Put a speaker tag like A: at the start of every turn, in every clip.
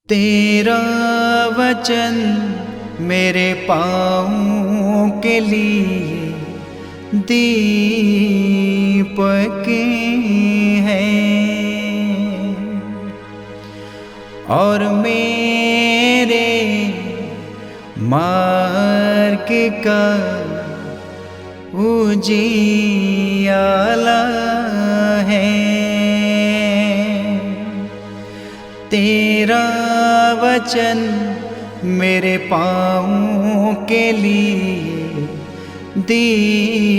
A: तेरा वचन मेरे पाँवों के लिए दीपक है और मेरे मार्ग का उजियाला है। तेरा वचन मेरे पाँवों के लिए दीपक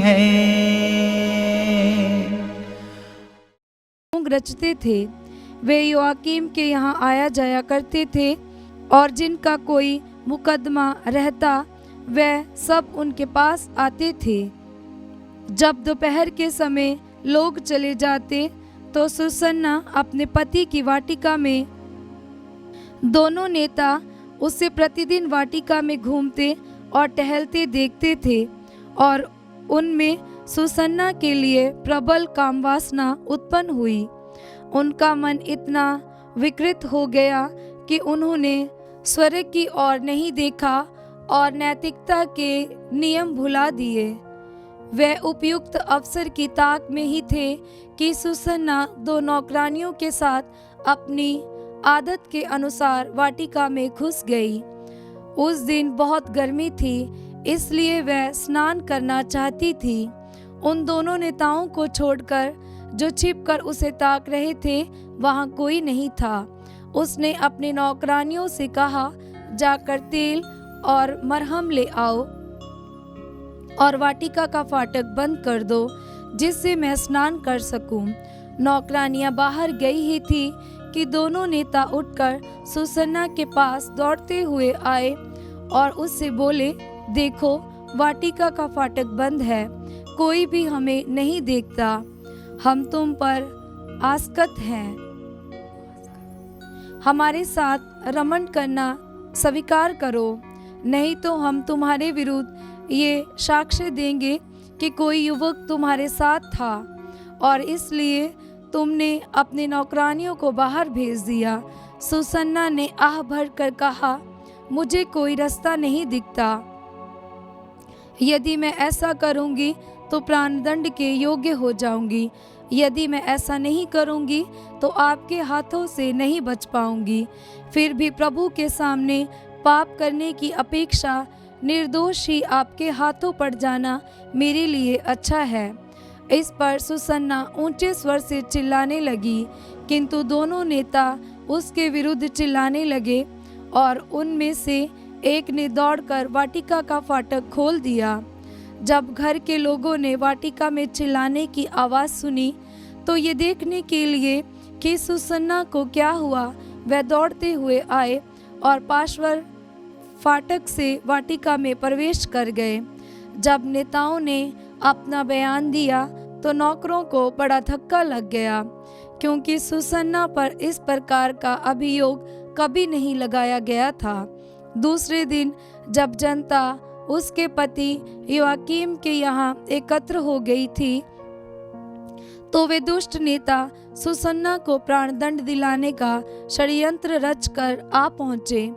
A: है।
B: रचते थे, वे योआकीम के यहाँ आया जाया करते थे, और जिनका कोई मुकदमा रहता वह सब उनके पास आते थे। जब दोपहर के समय लोग चले जाते तो सुसन्ना अपने पति की वाटिका में, दोनों नेता उससे प्रतिदिन वाटिका में घूमते और टहलते देखते थे, और उनमें सुसन्ना के लिए प्रबल कामवासना उत्पन्न हुई। उनका मन इतना विकृत हो गया कि उन्होंने स्वर्ग की ओर नहीं देखा और नैतिकता के नियम भुला दिए। वे उपयुक्त अवसर की ताक में ही थे कि सुसन्ना दो नौकरानियों के साथ अपनी आदत के अनुसार वाटिका में घुस गई। उस दिन बहुत गर्मी थी, इसलिए वह स्नान करना चाहती थी। उन दोनों नेताओं को छोड़कर जो छिपकर उसे ताक रहे थे, वहां कोई नहीं था। उसने अपनी नौकरानियों से कहा, जाकर तेल और मरहम ले आओ और वाटिका का फाटक बंद कर दो, जिससे मैं स्नान कर सकूं। नौकरानियां बाहर गई ही थी कि दोनों नेता उठकर सुसन्ना के पास दौड़ते हुए आए और उससे बोले, देखो, वाटिका का फाटक बंद है, कोई भी हमें नहीं देखता। हम तुम पर आसक्त हैं, हमारे साथ रमण करना स्वीकार करो, नहीं तो हम तुम्हारे विरुद्ध ये साक्ष्य देंगे कि कोई युवक तुम्हारे साथ था और इसलिए तुमने अपने नौकरानियों को बाहर भेज दिया। सुसन्ना ने आह भर कर कहा, मुझे कोई रास्ता नहीं दिखता। यदि मैं ऐसा करूंगी तो प्राणदंड के योग्य हो जाऊंगी। यदि मैं ऐसा नहीं करूंगी तो आपके हाथों से नहीं बच पाऊंगी। फिर भी प्रभु के सामने पाप करने की अपेक्षा निर्दोष ही आपके हाथों पड़ जाना मेरे लिए अच्छा है। इस पर सुसन्ना ऊंचे स्वर से चिल्लाने लगी, किंतु दोनों नेता उसके विरुद्ध चिल्लाने लगे और उनमें से एक ने दौड़कर वाटिका का फाटक खोल दिया। जब घर के लोगों ने वाटिका में चिल्लाने की आवाज़ सुनी तो ये देखने के लिए कि सुसन्ना को क्या हुआ, वह दौड़ते हुए आए और पार्श्व फाटक से वाटिका में प्रवेश कर गए। जब नेताओं ने अपना बयान दिया तो नौकरों को बड़ा धक्का लग गया, क्योंकि सुसन्ना पर इस प्रकार का अभियोग कभी नहीं लगाया गया था। दूसरे दिन जब जनता उसके पति योआकीम के यहाँ एकत्र हो गई थी, तो वे दुष्ट नेता सुसन्ना को प्राणदंड दिलाने का षड्यंत्र रचकर आ पहुँचे।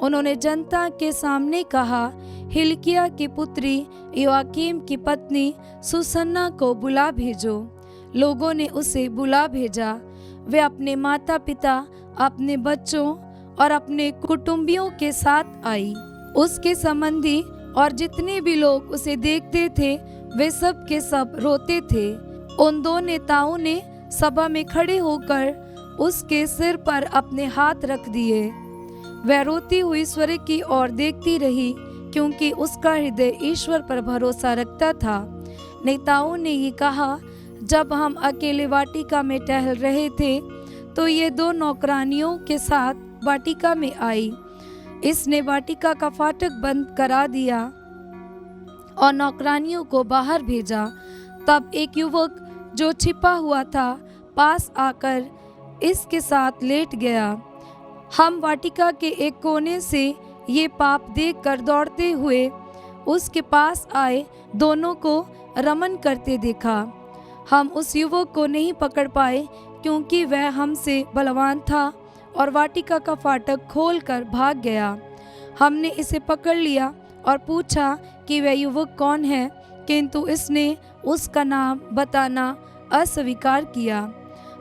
B: उन्होंने जनता के सामने कहा, हिल्किय्याह की पुत्री योआकीम की पत्नी सुसन्ना को बुला भेजो। लोगों ने उसे बुला भेजा। वे अपने माता पिता, अपने बच्चों और अपने कुटुंबियों के साथ आई। उसके संबंधी और जितने भी लोग उसे देखते थे, वे सब के सब रोते थे। उन दो नेताओं ने सभा में खड़े होकर उसके सिर पर अपने हाथ रख दिए। वह रोती हुई स्वर्ग की ओर देखती रही, क्योंकि उसका हृदय ईश्वर पर भरोसा रखता था। नेताओं ने ये कहा, जब हम अकेले वाटिका में टहल रहे थे तो ये दो नौकरानियों के साथ वाटिका में आई। इसने वाटिका का फाटक बंद करा दिया और नौकरानियों को बाहर भेजा। तब एक युवक जो छिपा हुआ था पास आकर इसके साथ लेट गया। हम वाटिका के एक कोने से ये पाप देखकर दौड़ते हुए उसके पास आए, दोनों को रमन करते देखा। हम उस युवक को नहीं पकड़ पाए, क्योंकि वह हमसे बलवान था और वाटिका का फाटक खोलकर भाग गया। हमने इसे पकड़ लिया और पूछा कि वह युवक कौन है, किंतु इसने उसका नाम बताना अस्वीकार किया।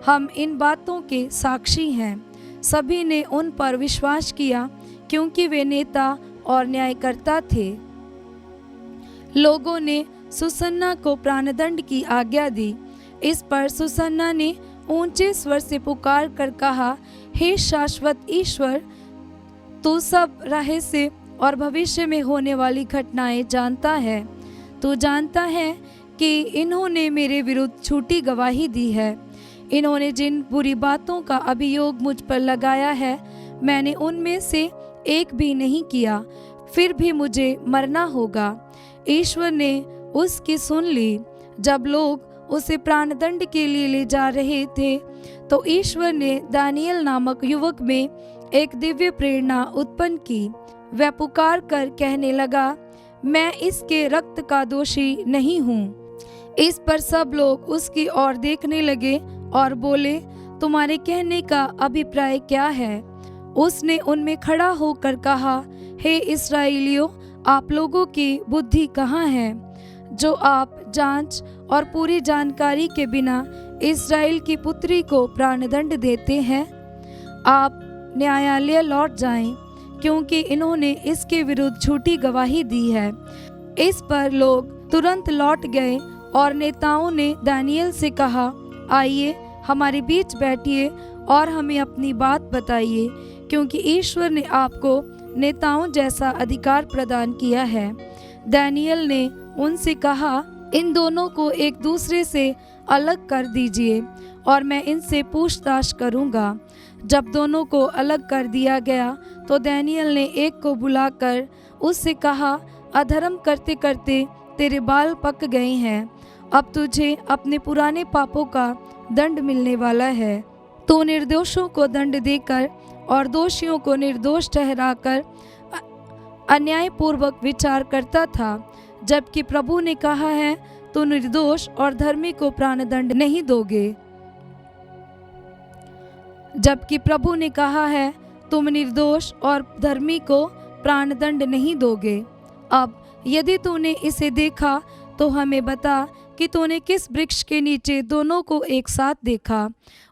B: हम इन बातों के साक्षी हैं। सभी ने उन पर विश्वास किया क्योंकि वे नेता और न्यायकर्ता थे। लोगों ने सुसन्ना को प्राणदंड की आज्ञा दी। इस पर सुसन्ना ने ऊंचे स्वर से पुकार कर कहा, हे शाश्वत ईश्वर, तू सब रहस्य और भविष्य में होने वाली घटनाएं जानता है। तू जानता है कि इन्होंने मेरे विरुद्ध झूठी गवाही दी है। इन्होंने जिन बुरी बातों का अभियोग मुझ पर लगाया है, मैंने उनमें से एक भी नहीं किया, फिर भी मुझे मरना होगा। ईश्वर ने उसकी सुन ली। जब लोग उसे प्राणदंड के लिए ले जा रहे थे, तो ईश्वर ने दानियल नामक युवक में एक दिव्य प्रेरणा उत्पन्न की। वह पुकार कर कहने लगा, मैं इसके रक्त का दोषी नहीं हूँ। इस पर सब लोग उसकी ओर देखने लगे और बोले, तुम्हारे कहने का अभिप्राय क्या है? उसने उनमें खड़ा होकर कहा, हे इस्राएलियों, आप लोगों की बुद्धि कहाँ है, जो आप जांच और पूरी जानकारी के बिना इस्राएल की पुत्री को प्राणदंड देते हैं? आप न्यायालय लौट जाएं, क्योंकि इन्होंने इसके विरुद्ध झूठी गवाही दी है। इस पर लोग तुरंत लौट गए और नेताओं ने दानियल से कहा, आइए हमारे बीच बैठिए और हमें अपनी बात बताइए, क्योंकि ईश्वर ने आपको नेताओं जैसा अधिकार प्रदान किया है। दानियल ने उनसे कहा, इन दोनों को एक दूसरे से अलग कर दीजिए और मैं इनसे पूछताछ करूंगा। जब दोनों को अलग कर दिया गया, तो दानियल ने एक को बुलाकर उससे कहा, अधर्म करते करते तेरे बाल पक गए हैं। अब तुझे अपने पुराने पापों का दंड मिलने वाला है। तू निर्दोषों को दंड देकर और दोषियों को निर्दोष ठहराकर अन्यायपूर्वक विचार करता था, जबकि प्रभु ने कहा है, तू निर्दोष और धर्मी को प्राणदंड नहीं दोगे। जबकि प्रभु ने कहा है, तुम निर्दोष और धर्मी को प्राणदंड नहीं दोगे। अब यदि तूने इसे देखा तो हमें बता कि तूने किस वृक्ष के नीचे दोनों को एक साथ देखा।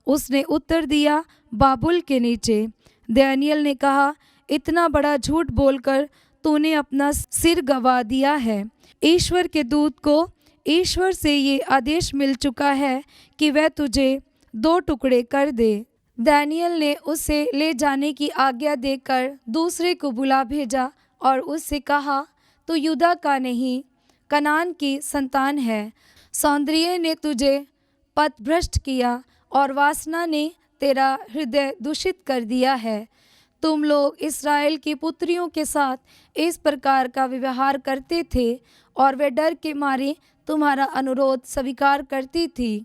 B: उसने उत्तर दिया, बाबुल के नीचे। दानियल ने कहा, इतना बड़ा झूठ बोलकर तूने अपना सिर गवा दिया है। ईश्वर के दूत को ईश्वर से ये आदेश मिल चुका है कि वह तुझे 2 टुकड़े कर दे। दानियल ने उसे ले जाने की आज्ञा देकर दूसरे को बुला भेजा और उससे कहा, तू यूदा का नहीं, कनान की संतान है। सौंदर्य ने तुझे पथभ्रष्ट किया और वासना ने तेरा हृदय दूषित कर दिया है। तुम लोग इस्राएल की पुत्रियों के साथ इस प्रकार का व्यवहार करते थे और वे डर के मारे तुम्हारा अनुरोध स्वीकार करती थी।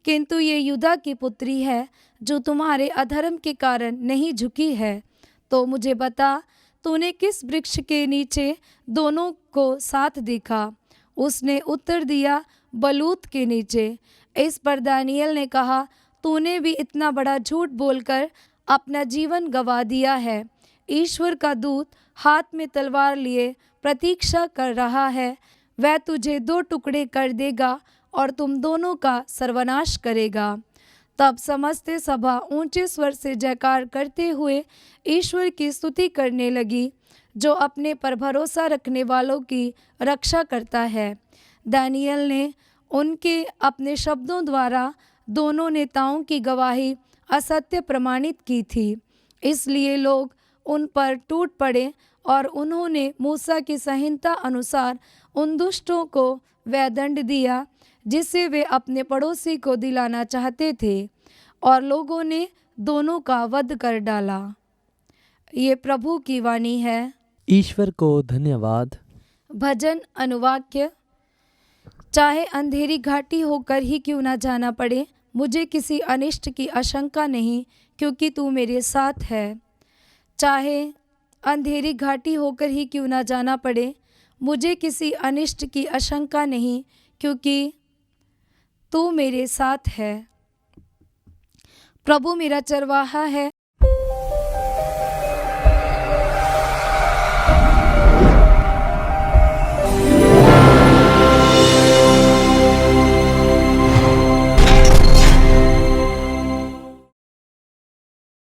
B: किंतु ये यूदा की पुत्री है जो तुम्हारे अधर्म के कारण नहीं झुकी है। तो मुझे बता, तूने किस वृक्ष के नीचे दोनों को साथ देखा? उसने उत्तर दिया, बलूत के नीचे। इस पर दानियल ने कहा, तूने भी इतना बड़ा झूठ बोलकर अपना जीवन गंवा दिया है। ईश्वर का दूत हाथ में तलवार लिए प्रतीक्षा कर रहा है। वह तुझे 2 टुकड़े कर देगा और तुम दोनों का सर्वनाश करेगा। तब समस्त सभा ऊंचे स्वर से जयकार करते हुए ईश्वर की स्तुति करने लगी, जो अपने पर भरोसा रखने वालों की रक्षा करता है। दानियल ने उनके अपने शब्दों द्वारा दोनों नेताओं की गवाही असत्य प्रमाणित की थी। इसलिए लोग उन पर टूट पड़े और उन्होंने मूसा की संहिता अनुसार उन दुष्टों को वह दंड दिया जिसे वे अपने पड़ोसी को दिलाना चाहते थे, और लोगों ने दोनों का वध कर डाला। ये प्रभु की वाणी है।
C: ईश्वर को धन्यवाद।
B: भजन अनुवाक्य। चाहे अंधेरी घाटी होकर ही क्यों ना जाना पड़े, मुझे किसी अनिष्ट की आशंका नहीं, क्योंकि तू मेरे साथ है। चाहे अंधेरी घाटी होकर ही क्यों ना जाना पड़े, मुझे किसी अनिष्ट की आशंका नहीं, क्योंकि तू मेरे साथ है। प्रभु मेरा चरवाहा है,